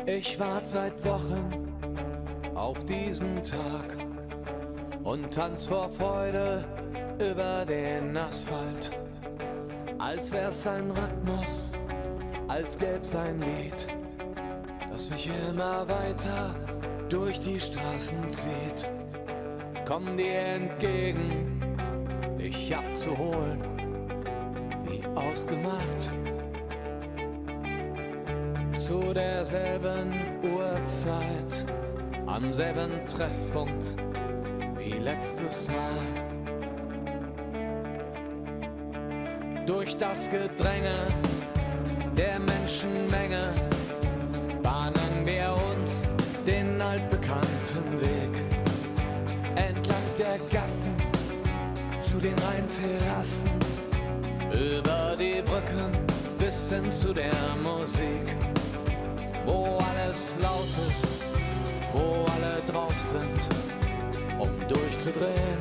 Ich wart seit Wochen auf diesen Tag und tanz vor Freude über den Asphalt. Als wär's ein Rhythmus, als gäb's ein Lied, das mich immer weiter durch die Straßen zieht. Komm dir entgegen, dich abzuholen, wie ausgemacht. Zu derselben Uhrzeit, am selben Treffpunkt wie letztes Mal. Durch das Gedränge der Menschenmenge bahnen wir uns den altbekannten Weg. Entlang der Gassen zu den Rheinterrassen, über die Brücken bis hin zu der Musik. Wo alles laut ist, wo alle drauf sind, um durchzudrehen.